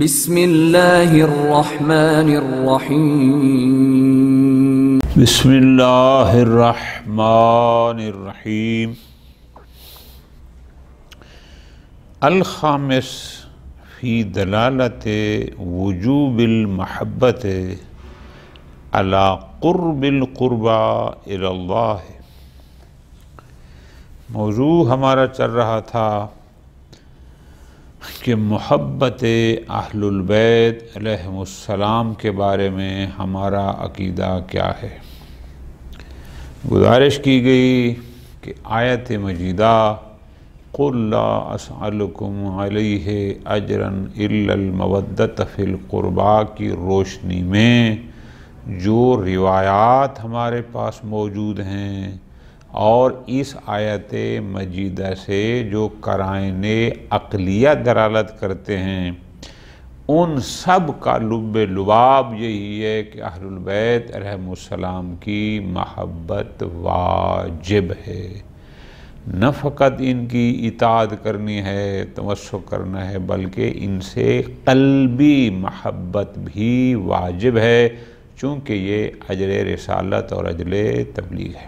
بسم اللہ الرحمن الرحیم بسم اللہ الرحمن الرحیم الخامس فی دلالت وجوب المحبت علی قرب القربى الی اللہ۔ موضوع ہمارا چل رہا تھا کہ محبت اہل البیت علیہم السلام کے بارے میں ہمارا عقیدہ کیا ہے۔ گزارش کی گئی کہ آیت مجیدہ قُلْ لَا أَسْأَلُكُمْ عَلَيْهِ أَجْرًا إِلَّا الْمَوَدَّةَ فِي الْقُرْبَى کی روشنی میں جو روایات ہمارے پاس موجود ہیں اور اس آیت مجیدہ سے جو قرائن عقلیہ دلالت کرتے ہیں، ان سب کا لب لباب یہی ہے کہ اہل البیت علیہم السلام کی محبت واجب ہے۔ نہ فقط ان کی اطاعت کرنی ہے، تمسک کرنا ہے، بلکہ ان سے قلبی محبت بھی واجب ہے، چونکہ یہ اجر رسالت اور اجر تبلیغ ہے۔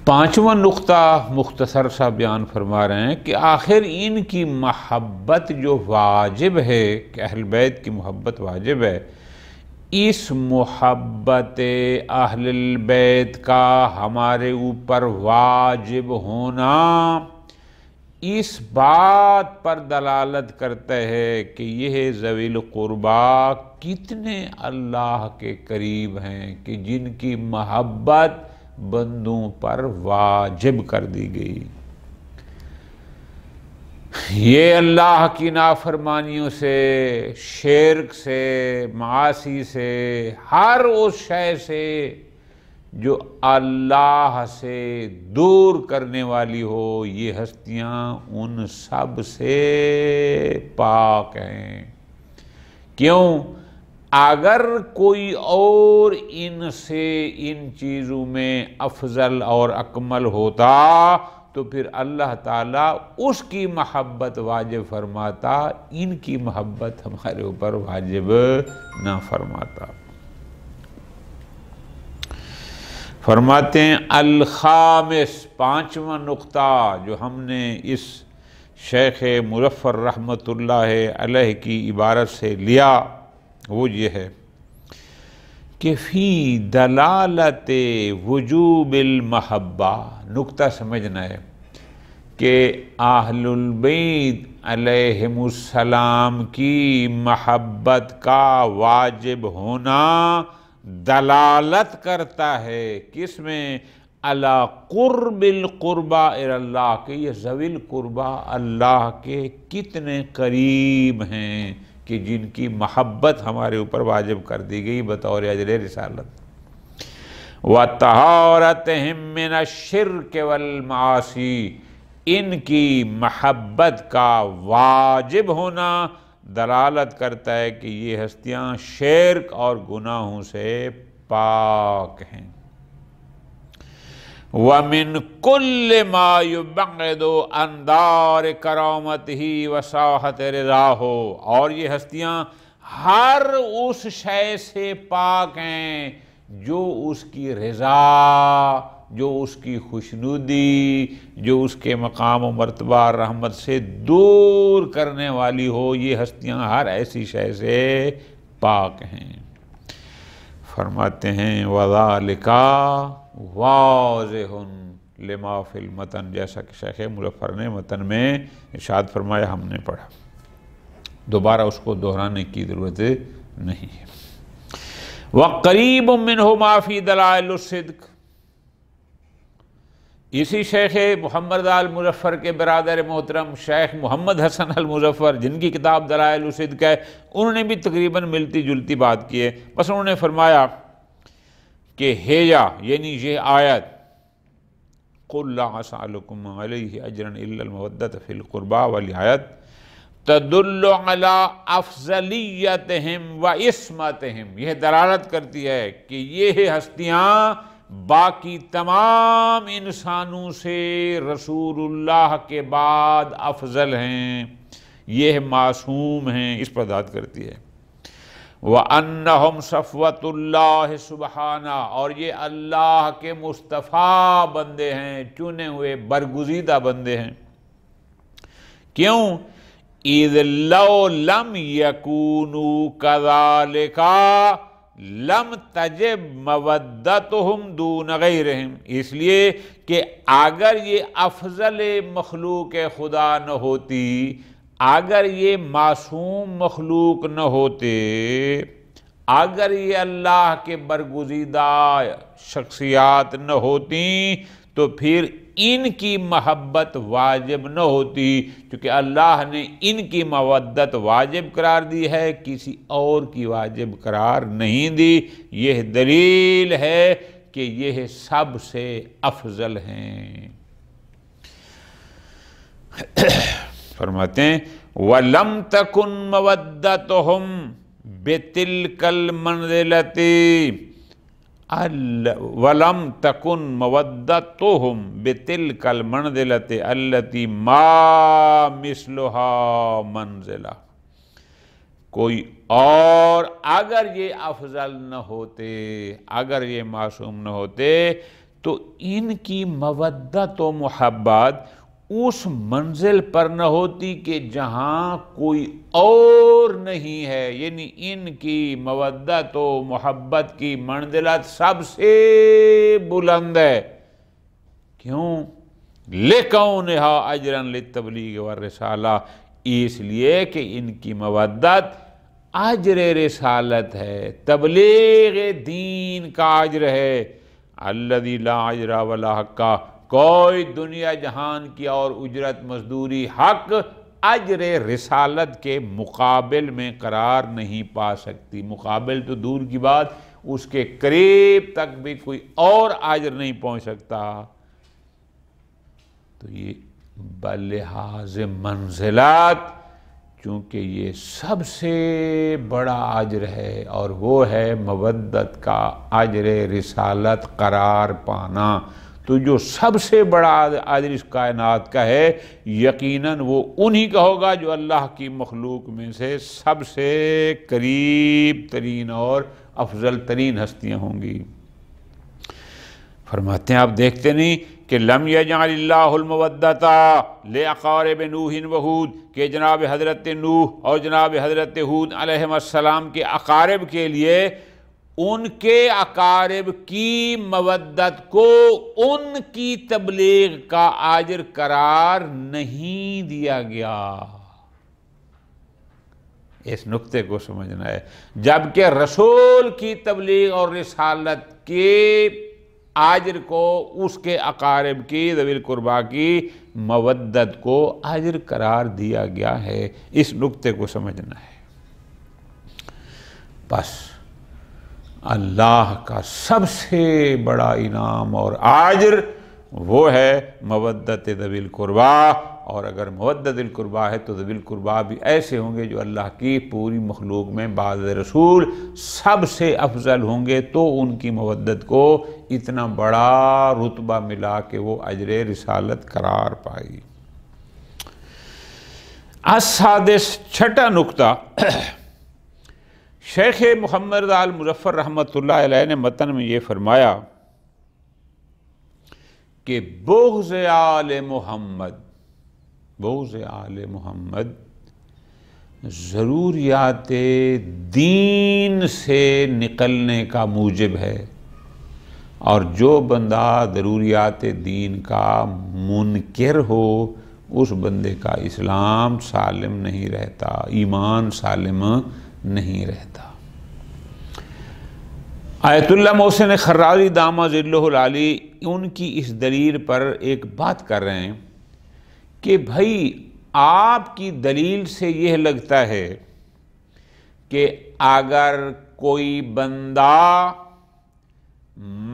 پانچواں نقطہ مختصر سا بیان فرما رہے ہیں کہ آخر ان کی محبت جو واجب ہے، کہ اہل بیت کی محبت واجب ہے، اس محبت اہل البیت کا ہمارے اوپر واجب ہونا اس بات پر دلالت کرتا ہے کہ یہ ذوی القربیٰ کتنے اللہ کے قریب ہیں کہ جن کی محبت بندوں پر واجب کر دی گئی۔ یہ اللہ کی نافرمانیوں سے، شرک سے، معاصی سے، ہر اس شے سے جو اللہ سے دور کرنے والی ہو، یہ ہستیاں ان سب سے پاک ہیں۔ کیوں؟ اگر کوئی اور ان سے ان چیزوں میں افضل اور اکمل ہوتا تو پھر اللہ تعالیٰ اس کی محبت واجب فرماتا، ان کی محبت ہمارے اوپر واجب نہ فرماتا۔ فرماتے ہیں الخامس، پانچواں نقطہ جو ہم نے اس شیخ مظفر رحمۃ اللہ علیہ کی عبارت سے لیا، وہ یہ ہے کہ فی دلالت وجوب المحبہ، نقطہ سمجھنا ہے کہ اہل البیت علیہم السلام کی محبت کا واجب ہونا دلالت کرتا ہے کس میں؟ علی قرب القربى الی اللہ، کہ یہ ذوی القربیٰ اللہ کے کتنے قریب ہیں کہ جن کی محبت ہمارے اوپر واجب کر دی گئی بطور اجر رسالت۔ وَطَہَارَتِهِم مِّنَ الشِّرْكِ وَالْمَعَاصِي، ان کی محبت کا واجب ہونا دلالت کرتا ہے کہ یہ ہستیاں شرک اور گناہوں سے پاک ہیں۔ وَمِن كُلِّ مَا يُبْعِدُ عَن دَارِ كَرَامَتِهِ وَسَاحَةِ رِضَاهُ، اور یہ ہستیاں ہر اس شے سے پاک ہیں جو اس کی رضا، جو اس کی خوشنودی، جو اس کے مقام و مرتبہ رحمت سے دور کرنے والی ہو، یہ ہستیاں ہر ایسی شے سے پاک ہیں۔ فرماتے ہیں وَذَلِكَ واضح لما فی المتن، جیسا کہ شیخ مظفر نے متن میں ارشاد فرمایا، ہم نے پڑھا، دوبارہ اس کو دہرانے کی ضرورت نہیں ہے۔ وَقَرِيبٌ مِّنْهُ مَا فِي دَلَائِلُ الصِّدْقِ، اسی شیخ محمد المظفر کے برادر محترم شیخ محمد حسن المظفر، جن کی کتاب دلائل الصدق ہے، انہوں نے بھی تقریباً ملتی جلتی بات کی ہے۔ بس انہوں نے فرمایا کہ ہیجا، یعنی یہ آیت قُلْ لَا أَسْأَلُكُمْ عَلَيْهِ أَجْرًا إِلَّا الْمَوَدَّةَ فِي الْقُرْبَى والی آیت تدل علی افضلیتہم و عصمتہم، یہ دلالت کرتی ہے کہ یہ ہستیاں باقی تمام انسانوں سے رسول اللہ کے بعد افضل ہیں، یہ معصوم ہیں، اس پر داد کرتی ہے۔ وَأَنَّهُمْ صَفْوَةُ اللَّهِ سُبْحَانَهُ، اور یہ اللہ کے مصطفیٰ بندے ہیں، چنے ہوئے برگزیدہ بندے ہیں۔ کیوں؟ اِذْ لَوْ لَمْ يَكُونُوا كَذَلِكَ لَمْ تَجِبْ مَوَدَّتُهُمْ دُونَ غَيْرِهِمْ، اس لیے کہ اگر یہ افضل مخلوق خدا نہ ہوتی، اگر یہ معصوم مخلوق نہ ہوتے، اگر یہ اللہ کے برگزیدہ شخصیات نہ ہوتی تو پھر ان کی محبت واجب نہ ہوتی، کیونکہ اللہ نے ان کی مودت واجب قرار دی ہے، کسی اور کی واجب قرار نہیں دی۔ یہ دلیل ہے کہ یہ سب سے افضل ہیں۔ فرماتے ہیں وَلَمْ تَكُنْ مَوَدَّتُهُمْ بِتِلْكَ الْمَنْزِلَةِ وَلَمْ تَكُنْ مَوَدَّتُهُمْ بِتِلْكَ الْمَنْزِلَةِ الَّتِي مَا مِثْلُهَا مَنْزِلَةٌ، کوئی اور اگر یہ افضل نہ ہوتے، اگر یہ معصوم نہ ہوتے تو ان کی مودت و محبت اس منزل پر نہ ہوتی کہ جہاں کوئی اور نہیں ہے، یعنی ان کی مودت و محبت کی منزلت سب سے بلند ہے۔ کیوں؟ لِكَوْنِهَا أَجْرًا لِلتَّبْلِيغِ وَالرِّسَالَةِ، اس لیے کہ ان کی مودت اجر رسالت ہے، تبلیغ دین کا اجر ہے۔ الذی لا اجر ولا حق، کوئی دنیا جہان کی اور اجرت مزدوری حق اجر رسالت کے مقابل میں قرار نہیں پا سکتی۔ مقابل تو دور کی بات، اس کے قریب تک بھی کوئی اور اجر نہیں پہنچ سکتا۔ تو یہ بلحاظ منزلات، چونکہ یہ سب سے بڑا اجر ہے اور وہ ہے مودت کا اجر رسالت قرار پانا، تو جو سب سے بڑا اجر اس کائنات کا ہے یقیناً وہ انہی کا ہوگا جو اللہ کی مخلوق میں سے سب سے قریب ترین اور افضل ترین ہستیاں ہوں گی۔ فرماتے ہیں آپ دیکھتے نہیں کہ لم یجعل اللہ المودۃ لاقارب نوح و ہود، کہ جناب حضرت نوح اور جناب حضرت ہود علیہ السلام کے اقارب کے لیے ان کے اقارب کی مودت کو ان کی تبلیغ کا اجر قرار نہیں دیا گیا۔ اس نقطے کو سمجھنا ہے، جبکہ رسول کی تبلیغ اور رسالت کے اجر کو اس کے اقارب کی ذوی القربا کی مودت کو اجر قرار دیا گیا ہے، اس نقطے کو سمجھنا ہے۔ بس اللہ کا سب سے بڑا انعام اور اجر وہ ہے مودت ذوی القربا، اور اگر مودت القربا ہے تو ذوی القربا بھی ایسے ہوں گے جو اللہ کی پوری مخلوق میں بعد رسول سب سے افضل ہوں گے، تو ان کی مودت کو اتنا بڑا رتبہ ملا کہ وہ اجر رسالت قرار پائی۔ السادس، چھٹا نقطہ، شیخ محمد رضا المظفر رحمۃ اللہ علیہ نے متن میں یہ فرمایا کہ بغض آل محمد، بغض آل محمد ضروریات دین سے نکلنے کا موجب ہے، اور جو بندہ ضروریات دین کا منکر ہو اس بندے کا اسلام سالم نہیں رہتا، ایمان سالم نہیں رہتا۔ آیت اللہ محسن خرازی دامہ ظلہ العالی ان کی اس دلیل پر ایک بات کر رہے ہیں کہ بھائی آپ کی دلیل سے یہ لگتا ہے کہ اگر کوئی بندہ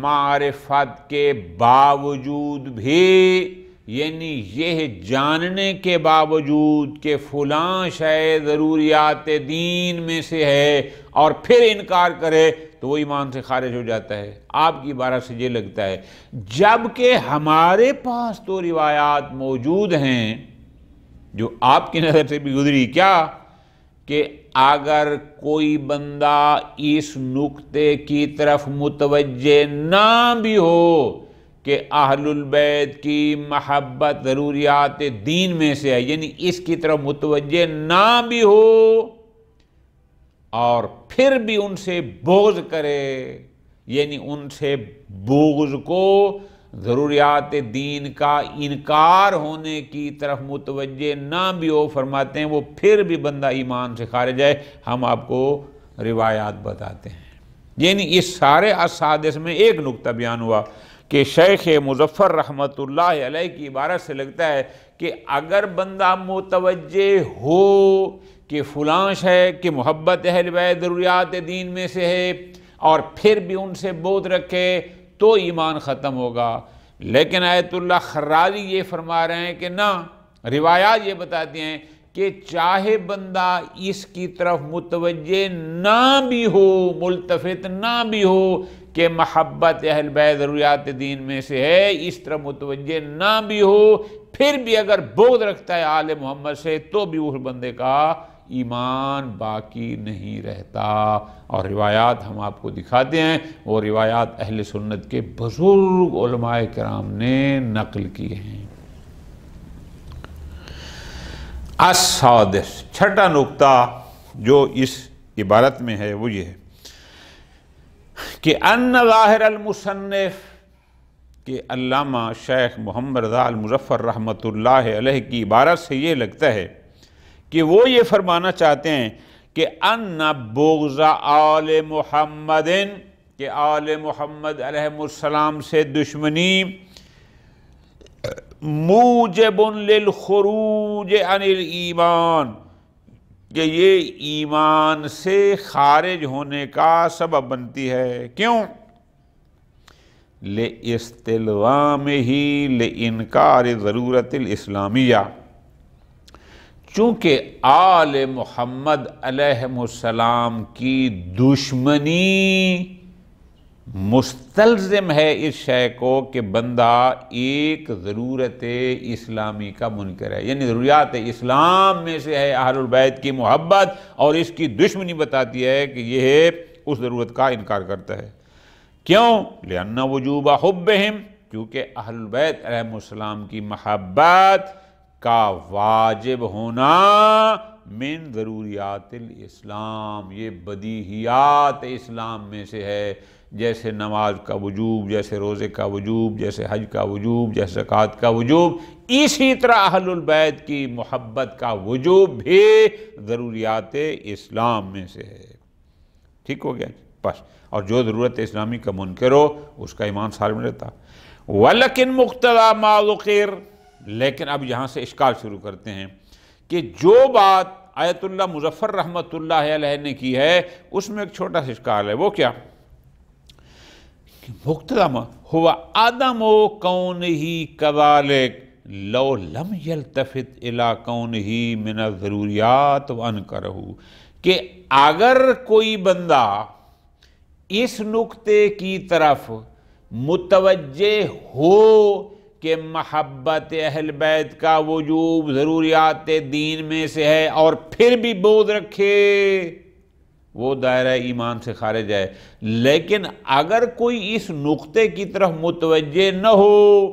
معرفت کے باوجود بھی، یعنی یہ جاننے کے باوجود کہ فلاں شے ضروریات دین میں سے ہے اور پھر انکار کرے تو وہ ایمان سے خارج ہو جاتا ہے، آپ کی عبارت سے یہ لگتا ہے، جبکہ ہمارے پاس تو روایات موجود ہیں جو آپ کی نظر سے بھی گزری، کیا کہ اگر کوئی بندہ اس نقطے کی طرف متوجہ نہ بھی ہو کہ اہل البیت کی محبت ضروریات دین میں سے ہے، یعنی اس کی طرف متوجہ نہ بھی ہو اور پھر بھی ان سے بغض کرے، یعنی ان سے بغض کو ضروریات دین کا انکار ہونے کی طرف متوجہ نہ بھی ہو، فرماتے ہیں وہ پھر بھی بندہ ایمان سے خارج ہے۔ ہم آپ کو روایات بتاتے ہیں، یعنی اس سارے احادیث میں ایک نقطہ بیان ہوا کہ شیخ مظفر رحمۃ اللہ علیہ کی عبارت سے لگتا ہے کہ اگر بندہ متوجہ ہو کہ فلاں ہے کہ محبت اہل بیت ضروریات دین میں سے ہے اور پھر بھی ان سے بغض رکھے تو ایمان ختم ہوگا، لیکن آیت اللہ خرازی یہ فرما رہے ہیں کہ نہ، روایات یہ بتاتی ہیں کہ چاہے بندہ اس کی طرف متوجہ نہ بھی ہو، ملتفت نہ بھی ہو کہ محبت اہل بیت ضروریات دین میں سے ہے، اس طرف متوجہ نہ بھی ہو، پھر بھی اگر بغض رکھتا ہے آل محمد سے تو بھی اس بندے کا ایمان باقی نہیں رہتا۔ اور روایات ہم آپ کو دکھاتے ہیں، وہ روایات اہل سنت کے بزرگ علماء کرام نے نقل کیے ہیں۔ السادس، چھٹا نقطہ جو اس عبارت میں ہے وہ یہ ہے کہ ان ظاہر المصنف، کہ علامہ شیخ محمد رضا المظفر رحمۃ اللہ علیہ کی عبارت سے یہ لگتا ہے کہ وہ یہ فرمانا چاہتے ہیں کہ ان بغض آل محمد، کہ آل محمد علیہ السلام سے دشمنی موجب للخروج عن الایمان، کہ یہ ایمان سے خارج ہونے کا سبب بنتی ہے۔ کیوں؟ لِاِسْتِلْوَامِهِ لِإِنْكَارِ ضرورت الاسلامیہ، چونکہ آل محمد علیہ السلام کی دشمنی مستلزم ہے اس شے کو کہ بندہ ایک ضرورت اسلامی کا منکر ہے، یعنی ضروریات اسلام میں سے ہے اہل البیت کی محبت، اور اس کی دشمنی بتاتی ہے کہ یہ اس ضرورت کا انکار کرتا ہے۔ کیوں؟ لِأَنَّ وُجُوبَ حُبِّهِمْ، کیونکہ اہل البیت علیہ السلام کی محبت کا واجب ہونا من ضروریات الاسلام، یہ بدیہیات اسلام میں سے ہے، جیسے نماز کا وجوب، جیسے روزے کا وجوب، جیسے حج کا وجوب، جیسے زکوٰۃ کا وجوب، اسی طرح اہل البیت کی محبت کا وجوب بھی ضروریات اسلام میں سے ہے۔ ٹھیک ہو گیا بس، اور جو ضرورت اسلامی کا منکر ہو اس کا ایمان سالم رہتا۔ وَلَكِنْ مُقْتَضَى مَا ذُكِرَ، لیکن اب یہاں سے اشکال شروع کرتے ہیں کہ جو بات آیت اللہ مظفر رحمۃ اللہ علیہ نے کی ہے اس میں ایک چھوٹا سا اشکال ہے۔ وہ کیا؟ مقتضی ما هو عدم کونہ کذالک لو لم یلتفت الی کونہ من الضروریات وانکرہ، کہ اگر کوئی بندہ اس نقطے کی طرف متوجہ ہو کہ محبت اہل بیت کا وجوب ضروریات دین میں سے ہے اور پھر بھی بغض رکھے، وہ دائرہ ایمان سے خارج ہے۔ لیکن اگر کوئی اس نقطے کی طرف متوجہ نہ ہو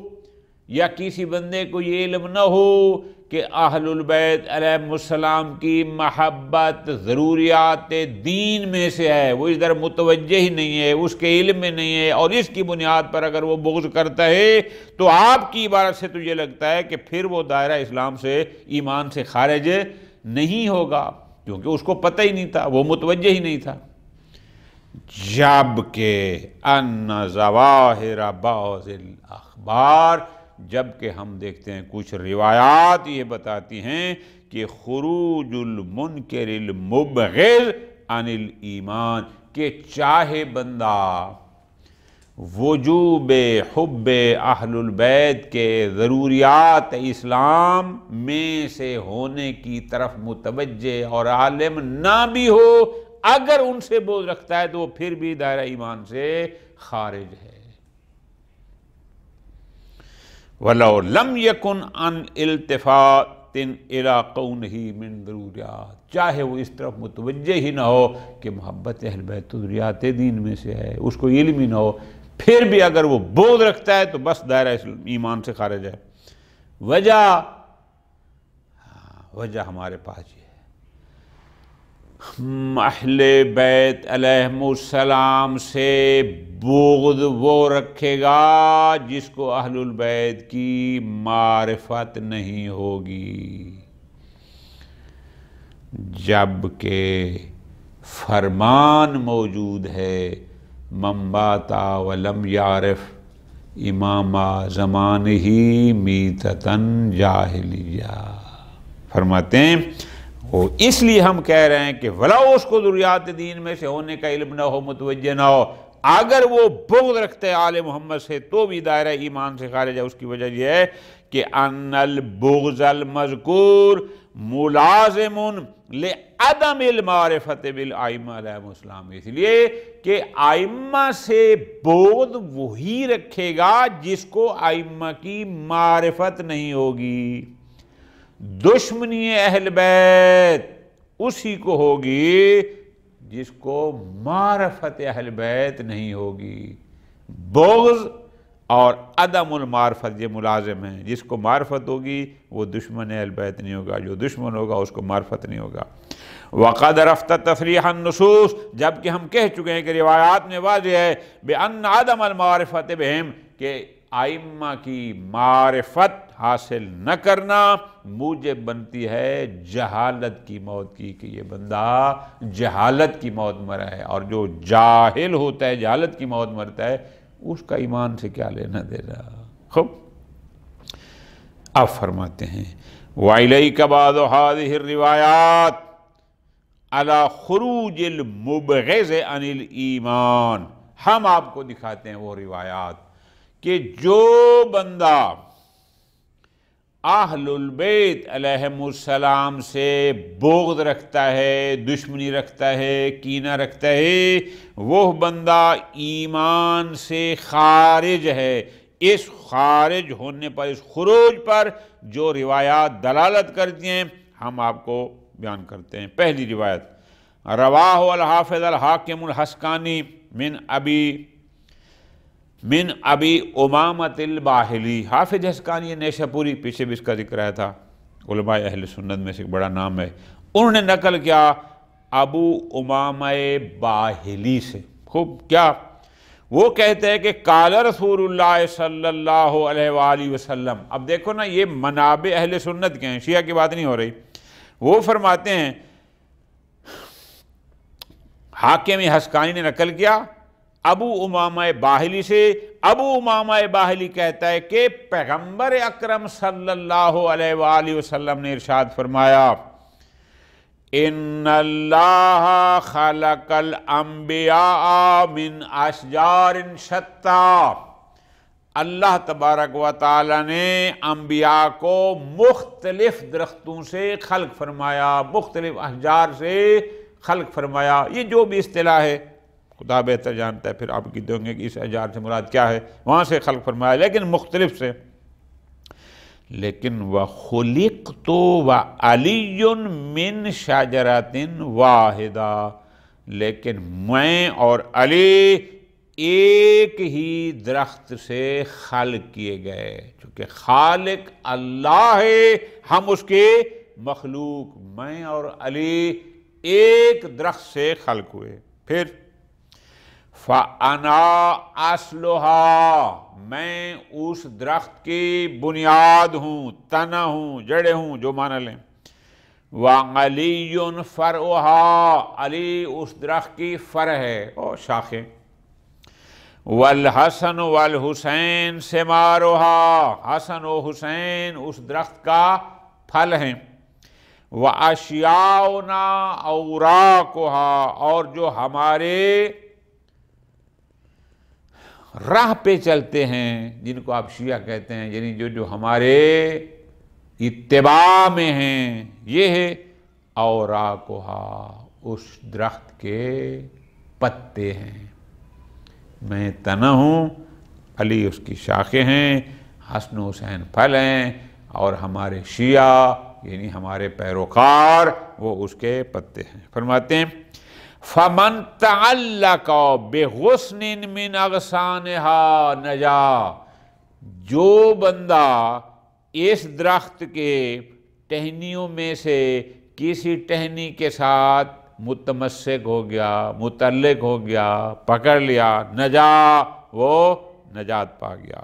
یا کسی بندے کو یہ علم نہ ہو کہ اہل البیت علیہ السلام کی محبت ضروریات دین میں سے ہے، وہ ادھر متوجہ ہی نہیں ہے، اس کے علم میں نہیں ہے، اور اس کی بنیاد پر اگر وہ بغض کرتا ہے تو آپ کی عبارت سے تو یہ لگتا ہے کہ پھر وہ دائرہ اسلام سے، ایمان سے خارج نہیں ہوگا، کیونکہ اس کو پتہ ہی نہیں تھا، وہ متوجہ ہی نہیں تھا۔ جبکہ ان ظواہر بعض الاخبار، جبکہ ہم دیکھتے ہیں کچھ روایات یہ بتاتی ہیں کہ خروج المنکر المبغض عن الایمان، کہ چاہے بندہ وجوب حب اہل البیت کے ضروریات اسلام میں سے ہونے کی طرف متوجہ اور عالم نہ بھی ہو، اگر ان سے بغض رکھتا ہے تو وہ پھر بھی دائرہ ایمان سے خارج ہے۔ وَلَوْ لَمْ يَكُنْ عَنْ الْتِفَاتٍ الی قونہ من ضروریات، چاہے وہ اس طرف متوجہ ہی نہ ہو کہ محبت اہل بیت تو ضروریات دین میں سے ہے، اس کو علم ہی نہ ہو، پھر بھی اگر وہ بغض رکھتا ہے تو بس دائرہ ایمان سے خارج ہے۔ وجہ ہمارے پاس یہ ہے، اہل بیت علیہم السلام سے بغض وہ رکھے گا جس کو اہل البیت کی معرفت نہیں ہوگی، جبکہ فرمان موجود ہے من بات ولم یعرف امام زمانہ میتۃ جاہلیہ، فرماتے ہیں وہ اس لیے ہم کہہ رہے ہیں کہ ولاؤ اس کو ضروریات دین میں سے ہونے کا علم نہ ہو، متوجہ نہ ہو، اگر وہ بغض رکھتے ہیں آل محمد سے تو بھی دائرہ ایمان سے خارج ہے۔ اس کی وجہ یہ ہے کہ ان البغض المذکور ملازم لعدم المعرفت بالائمہ علیہم السلام، اس لیے کہ ائمہ سے بغض وہی رکھے گا جس کو ائمہ کی معرفت نہیں ہوگی، دشمنی اہل بیت اسی کو ہوگی جس کو معرفت اہل بیت نہیں ہوگی۔ بغض اور عدم المعرفت یہ ملازم ہیں، جس کو معرفت ہوگی وہ دشمن اہل بیت نہیں ہوگا، جو دشمن ہوگا اس کو معرفت نہیں ہوگا۔ وَقَدْ رَفْتَ تَصْرِيحَ النُّصُوص، جبکہ ہم کہہ چکے ہیں کہ روایات میں واضح ہے بِأَنَّ عَدَمَ الْمَعْرِفَةِ بِهِمْ کہ ائمہ کی معرفت حاصل نہ کرنا موجب بنتی ہے جہالت کی موت کی، کہ یہ بندہ جہالت کی موت مرا ہے، اور جو جاہل ہوتا ہے جہالت کی موت مرتا ہے اس کا ایمان سے کیا لینا دینا۔ خوب اب فرماتے ہیں وَإِلَيْكَ بَعْضُ هَذِهِ الرِّوَایَاتِ عَلَى خُرُوجِ الْمُبْغِضِ عَنِ الْإِیمَانِ، ہم آپ کو دکھاتے ہیں وہ روایات کہ جو بندہ اہل البیت علیہم السلام سے بغض رکھتا ہے، دشمنی رکھتا ہے، کینہ رکھتا ہے، وہ بندہ ایمان سے خارج ہے۔ اس خارج ہونے پر، اس خروج پر جو روایات دلالت کرتی ہیں ہم آپ کو بیان کرتے ہیں۔ پہلی روایت رواہ الحافظ الحاکم الحسکانی من ابی امامۃ الباہلی، حافظ حسکانی نیشاپوری، پیچھے بھی اس کا ذکر آیا تھا، علماء اہل سنت میں سے ایک بڑا نام ہے، انہوں نے نقل کیا ابو امامہ باہلی سے۔ خوب کیا وہ کہتے ہیں کہ قال رسول اللہ صلی اللہ علیہ وآلہ وسلم، اب دیکھو نا یہ منابع اہل سنت کے ہیں، شیعہ کی بات نہیں ہو رہی، وہ فرماتے ہیں حاکم حسکانی نے نقل کیا ابو امامہ باہلی سے، ابو امامہ باہلی کہتا ہے کہ پیغمبر اکرم صلی اللہ علیہ وآلہ وسلم نے ارشاد فرمایا ان اللہ خلق الانبیاء من اشجار شتیٰ، اللہ تبارک و تعالی نے انبیاء کو مختلف درختوں سے خلق فرمایا، مختلف اشجار سے خلق فرمایا۔ یہ جو بھی اصطلاح ہے خدا بہتر جانتا ہے، پھر آپ کی دیں گے کہ اس اشجار سے مراد کیا ہے، وہاں سے خلق فرمایا، لیکن مختلف سے۔ لیکن وَخُلِقْتُ وَعَلِيٌّ مِّن شَجَرَةٍ وَاحِدَةٍ، لیکن میں اور علی ایک ہی درخت سے خلق کیے گئے، چونکہ خالق اللہ ہے، ہم اس کے مخلوق، میں اور علی ایک درخت سے خلق ہوئے۔ پھر فَأَنَا أَصْلُهَا، میں اس درخت کی بنیاد ہوں، تنا ہوں، جڑیں ہوں، جو معنی لیں۔ وَعَلِيٌّ فَرْعُهَا، علی اس درخت کی فرع ہے اور شاخیں۔ وَالْحَسَنُ وَالْحُسَيْنُ ثِمَارُهَا، حسن و حسین اس درخت کا پھل ہیں۔ وَأَشْيَاؤُنَا أَوْرَاقُهَا، اور جو ہمارے راہ پہ چلتے ہیں، جن کو آپ شیعہ کہتے ہیں، یعنی جو ہمارے اتباع میں ہیں، یہ ہے اوراقها، اس درخت کے پتے ہیں۔ میں تنا ہوں، علی اس کی شاخیں ہیں، حسن و حسین پھل ہیں، اور ہمارے شیعہ یعنی ہمارے پیروکار وہ اس کے پتے ہیں۔ فرماتے ہیں فَمَن تَعَلَّقَ بِغُصْنٍ مِّنْ أَغْصَانِهَا نَجَا، جو بندہ اس درخت کے ٹہنیوں میں سے کسی ٹہنی کے ساتھ متمسک ہو گیا، متعلق ہو گیا، پکڑ لیا، نجا، وہ نجات پا گیا۔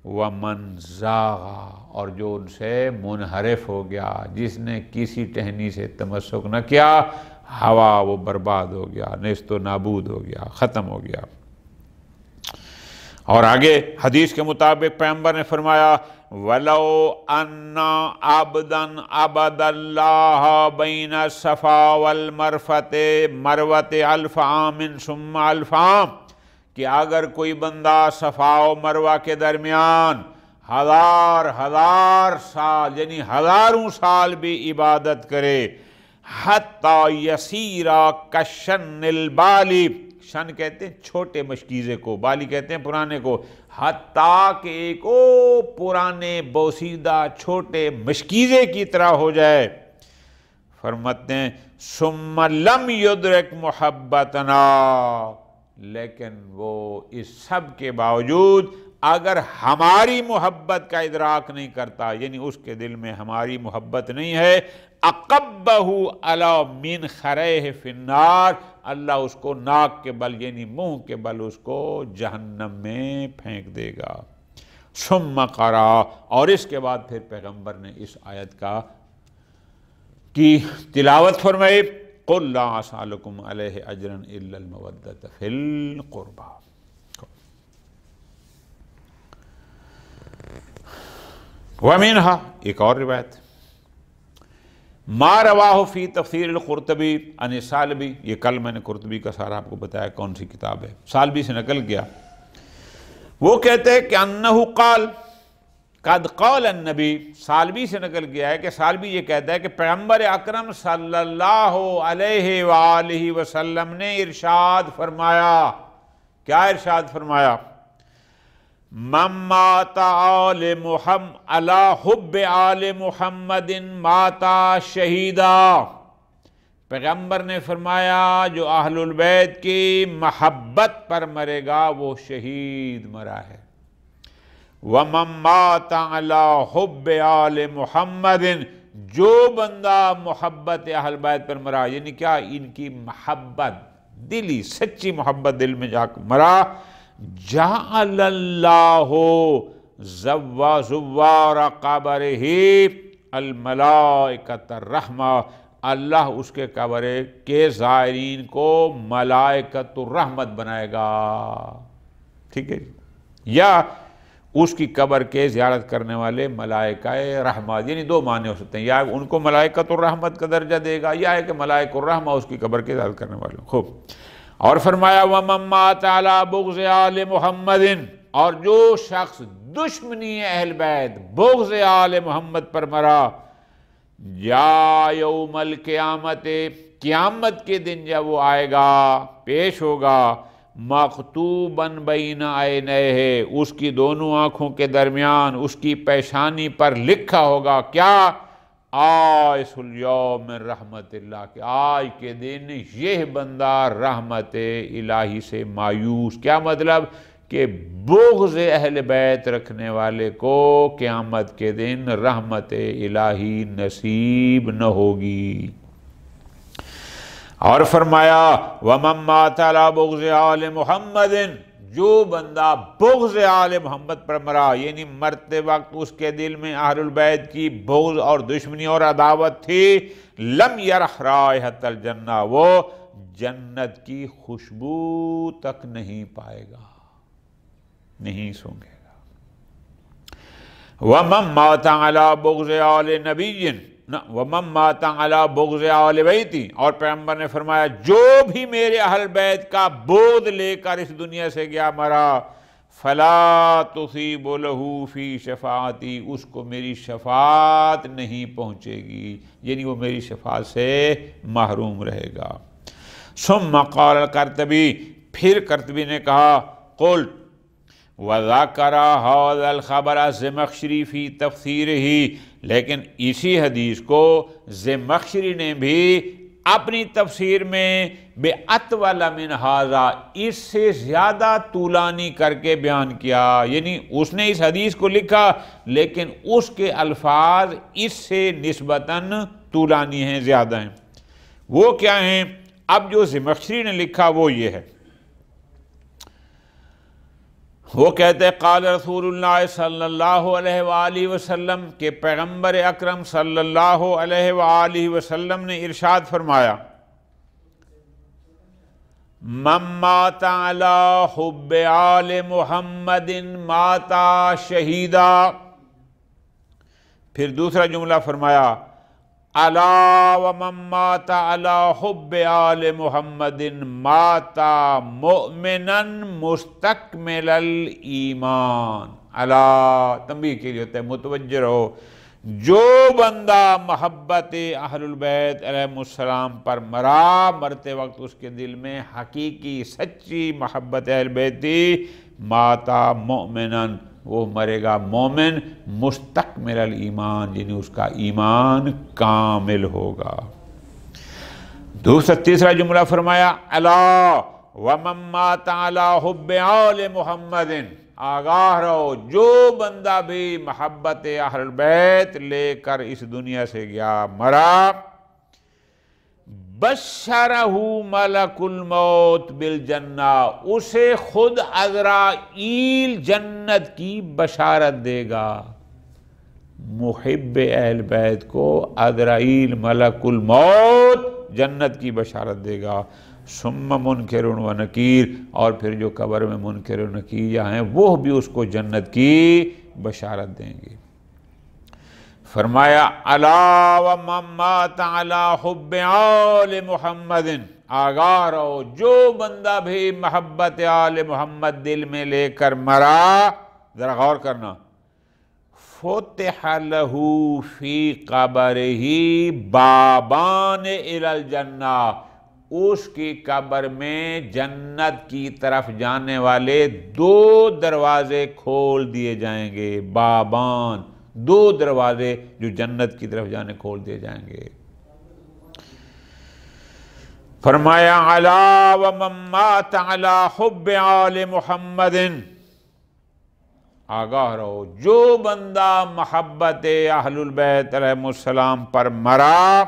وَمَن زَاغَ، اور جو ان سے منحرف ہو گیا، جس نے کسی ٹہنی سے تمسک نہ کیا، ہوا وہ برباد ہو گیا، نیست و نابود ہو گیا، ختم ہو گیا۔ اور آگے حدیث کے مطابق پیغمبر نے فرمایا وَلَوْ أَنَّ عَبْدًا عَبَدَ اللَّهَ بَيْنَ الصَّفَا وَالْمَرْوَةِ أَلْفَ عَامٍ ثُمَّ أَلْفَ عَامٍ، کہ اگر کوئی بندہ صفا و مروہ کے درمیان ہزار سال یعنی ہزاروں سال بھی عبادت کرے، حَتَّى يَسِيرَ كَالشَّنِّ الْبَالِ، شن کہتے ہیں چھوٹے مشکیزے کو، بالی کہتے ہیں پرانے کو، حتیٰ کہ ایک پرانے بوسیدہ چھوٹے مشکیزے کی طرح ہو جائے۔ فرماتے ہیں ثم لم يدرک محبتنا، لیکن وہ اس سب کے باوجود اگر ہماری محبت کا ادراک نہیں کرتا، یعنی اس کے دل میں ہماری محبت نہیں ہے، اقبہ علی من خریہ فی النار، اللہ اس کو ناک کے بل یعنی منہ کے بل اس کو جہنم میں پھینک دے گا۔ ثم قرأ، اور اس کے بعد پھر پیغمبر نے اس آیت کی تلاوت فرمائی قل لا اسألکم علیہ اجرا الا المودۃ فی القربى۔ ومنها، ایک اور روایت، ما رواہ فی تفسیر القرطبی عن سالبی، یہ کل میں نے قرطبی کا سارا آپ کو بتایا کون سی کتاب ہے، سالبی سے نقل کیا، وہ کہتے ہیں کہ انہ قال قد قال النبی، سالبی سے نقل کیا ہے کہ سالبی یہ کہتا ہے کہ پیغمبر اکرم صلی اللہ علیہ وآلہ وسلم نے ارشاد فرمایا، کیا ارشاد فرمایا؟ من مات آل محمد علی حب آل محمد مات شہیدا، پیغمبر نے فرمایا جو اہل البیت کی محبت پر مرے گا وہ شہید مرا ہے۔ ومن مات علی حب آل محمد، جو بندہ محبت اہل بیت پر مرا، یعنی کیا ان کی محبت دلی سچی محبت دل میں جا کر مرا، جعل اللہ زوار قبرہ الملائکۃ الرحمہ، اللہ اس کے قبر کے زائرین کو ملائکۃ الرحمت بنائے گا، ٹھیک ہے، یا اس کی قبر کے زیارت کرنے والے ملائکہ رحمت، یعنی دو معنی ہو سکتے ہیں، یا ان کو ملائکۃ الرحمت کا درجہ دے گا، یا ہے کہ ملائکۃ الرحمہ اس کی قبر کے زیارت کرنے والوں۔ خوب، اور فرمایا وَمَن مَّاتَ عَلَى بُغْضِ آلِ مُحَمَّدٍ، اور جو شخص دشمنی اہل بیت بغض آل محمد پر مرا، یا یوم القیامت، قیامت کے دن جب وہ آئے گا پیش ہوگا، مکتوباً بین عینیہ، اس کی دونوں آنکھوں کے درمیان اس کی پیشانی پر لکھا ہوگا کیا؟ آئس الیوم من رحمت اللہ، کہ آج کے دن یہ بندہ رحمت الہی سے مایوس، کیا مطلب؟ کہ بغض اہل بیت رکھنے والے کو قیامت کے دن رحمت الہی نصیب نہ ہوگی۔ اور فرمایا وَمَن مَّاتَ عَلَى بُغْضِ آلِ مُحَمَّدٍ، جو بندہ بغض آل محمد پر مرا، یعنی مرتے وقت اس کے دل میں اہل البیت کی بغض اور دشمنی اور عداوت تھی، لم یرح رائحۃ الجنہ، وہ جنت کی خوشبو تک نہیں پائے گا، نہیں سونگے گا۔ وَمَن مَّاتَ عَلَى بُغْضِ آلِ نَبِيٍّ، وَمَن مَّاتَ عَلَى بُغْضِ آلِ بَيْتِ، اور پیغمبر نے فرمایا جو بھی میرے اہل بیت کا بغض لے کر اس دنیا سے گیا مرا، فَلَا تُصِيبُ لَهُ فِي شَفَاعَتِي، اس کو میری شفاعت نہیں پہنچے گی، یعنی وہ میری شفاعت سے محروم رہے گا۔ ثم قال القرطبی، پھر قرطبی نے کہا قل وذکر ھذا الخبر زمخشری فی تفسیرہ، لیکن اسی حدیث کو زمخشری نے بھی اپنی تفسیر میں بے اطول من ھذا، اس سے زیادہ طولانی کر کے بیان کیا، یعنی اس نے اس حدیث کو لکھا لیکن اس کے الفاظ اس سے نسبتاً طولانی ہیں، زیادہ ہیں۔ وہ کیا ہیں؟ اب جو زمخشری نے لکھا وہ یہ ہے، وہ کہتے ہیں قال رسول اللہ صلی اللہ علیہ وآلہ وسلم، کہ پیغمبر اکرم صلی اللہ علیہ وآلہ وسلم نے ارشاد فرمایا، من مات علی حب آل محمد مات شہیدا۔ پھر دوسرا جملہ فرمایا، الا ومن مات علی حب آل محمد مات مؤمنا مستکمل الایمان۔ الا تنبیہ کے لیے ہوتا ہے، متوجہ رہو، جو بندہ محبت اہل البیت علیہ السلام پر مرا، مرتے وقت اس کے دل میں حقیقی سچی محبت اہل بیت تھی، ماتا مؤمنا، وہ مرے گا مومن، مستکمل الایمان، یعنی اس کا ایمان کامل ہوگا۔ تیسرا جملہ فرمایا، الا ومن مات علی حب آل محمد، آگاہ رہو، جو بندہ بھی محبت اہل البیت لے کر اس دنیا سے گیا، مرا، بشرہ ملک الموت بالجنہ، اسے خود عزرائیل جنت کی بشارت دے گا۔ محب اہل بیت کو عزرائیل ملک الموت جنت کی بشارت دے گا۔ ثم منکر و نکیر، اور پھر جو قبر میں منکر و نکیر ہیں وہ بھی اس کو جنت کی بشارت دیں گے۔ فرمایا، الا ومن مات علی حب آل محمد، آگاہ رہو، جو بندہ بھی محبت آل محمد دل میں لے کر مرا، ذرا غور کرنا، فتح لہ فی قبرہ بابان الی الجنہ، اس کی قبر میں جنت کی طرف جانے والے دو دروازے کھول دیے جائیں گے۔ بابان، دو دروازے جو جنت کی طرف جانے کھول دیے جائیں گے۔ فرمایا، الا ومن مات علی حب آل محمد، آگاہ رہو، جو بندہ محبت اہل البیت علیہ السلام پر مرا،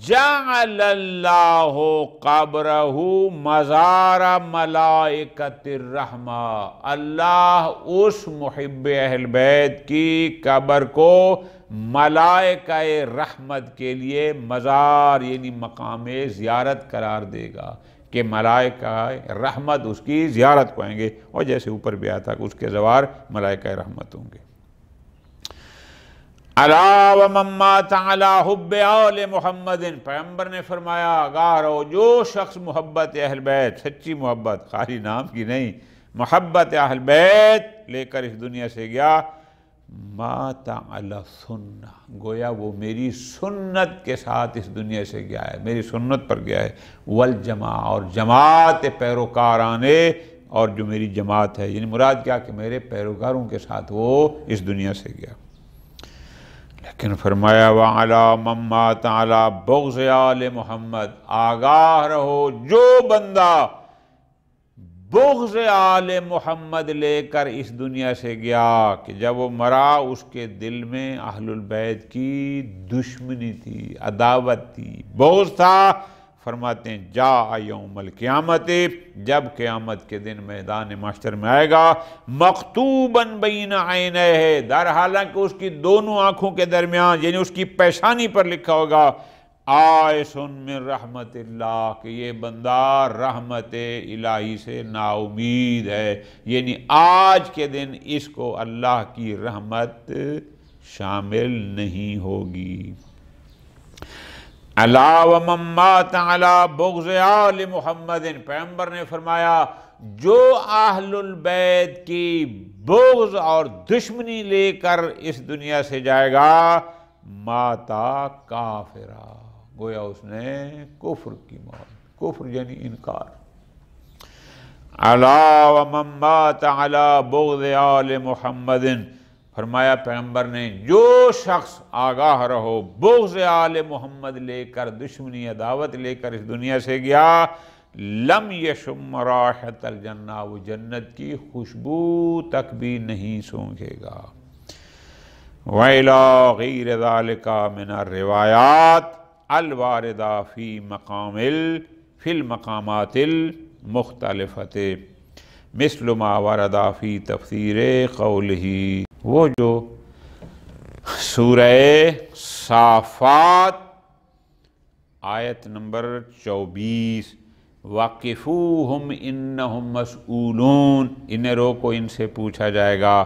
جعل اللہ قبرہ مزار ملائکۃ الرحمہ، اللہ اس محب اہل بیت کی قبر کو ملائکہ رحمت کے لیے مزار، یعنی مقام زیارت قرار دے گا، کہ ملائکہ رحمت اس کی زیارت کو آئیں گے، اور جیسے اوپر بھی آیا تھا کہ اس کے زوار ملائکہ رحمت ہوں گے۔ الا ومن مات علی حب آل محمد، پیغمبر نے فرمایا، آگاہ رہو، جو شخص محبت اہل بیت، سچی محبت، خالی نام کی نہیں، محبت اہل بیت لے کر اس دنیا سے گیا، مات علی سنہ، گویا وہ میری سنت کے ساتھ اس دنیا سے گیا ہے، میری سنت پر گیا ہے، والجماع، اور جماعت پیروکارانے، اور جو میری جماعت ہے، یعنی مراد کیا کہ میرے پیروکاروں کے ساتھ وہ اس دنیا سے گیا۔ لیکن فرمایا، وَعَلَى مَن مَّاتَ عَلَى بُغْضِ آلِ محمد، آگاہ رہو، جو بندہ بغض آل محمد لے کر اس دنیا سے گیا، کہ جب وہ مرا اس کے دل میں اہل البیت کی دشمنی تھی، عداوت تھی، بغض تھا، فرماتے ہیں جاء یوم القیامت، جب قیامت کے دن میدان محشر میں آئے گا، مکتوباً بین عینیہ، در حالانکہ اس کی دونوں آنکھوں کے درمیان، یعنی اس کی پیشانی پر لکھا ہوگا، آئس من رحمت اللہ، کہ یہ بندہ رحمت الہی سے نا امید ہے، یعنی آج کے دن اس کو اللہ کی رحمت شامل نہیں ہوگی۔ الا ومن مات علی بغض آل محمد، پیغمبر نے فرمایا، جو اہل البیت کی بغض اور دشمنی لے کر اس دنیا سے جائے گا، ماتا کافرا، گویا اس نے کفر کی موت، کفر یعنی انکار۔ الا ومن مات علی بغض آل محمد، فرمایا پیغمبر نے جو شخص آگاہ رہو بغض آل محمد لے کر، دشمنی عداوت لے کر اس دنیا سے گیا، لم یشم رائحۃ الجنہ، وہ جنت کی خوشبو تک بھی نہیں سونگھے گا۔ وَإِلَىٰ غَيْرِ ذَلِكَ مِنَ الرِّوَایَاتِ الْوَارِدَةِ فِی الْمَقَامَاتِ الْمُخْتَلِفَةِ مثل ما ورد فی تفسیر قولہ، وہ جو سورہ صافات آیت نمبر 24، وَقِفُوهُمْ إِنَّهُمْ مَسْئُولُونَ، انہیں روکو ان سے پوچھا جائے گا۔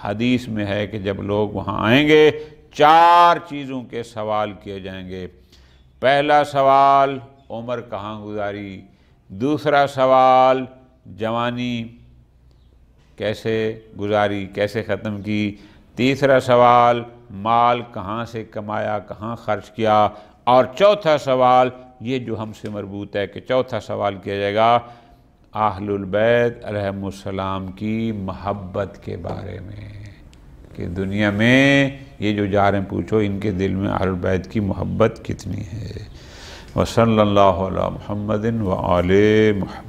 حدیث میں ہے کہ جب لوگ وہاں آئیں گے 4 چیزوں کے سوال کیے جائیں گے۔ پہلا سوال عمر کہاں گزاری، دوسرا سوال جوانی کیسے گزاری، کیسے ختم کی، تیسرا سوال مال کہاں سے کمایا، کہاں خرچ کیا، اور چوتھا سوال یہ جو ہم سے مربوط ہے کہ چوتھا سوال کیا جائے گا اہل البیت علیہم السلام کی محبت کے بارے میں، کہ دنیا میں یہ جو جا رہے ہیں پوچھو ان کے دل میں اہل البیت کی محبت کتنی ہے۔ وصلی اللہ علی محمد وآل محمد۔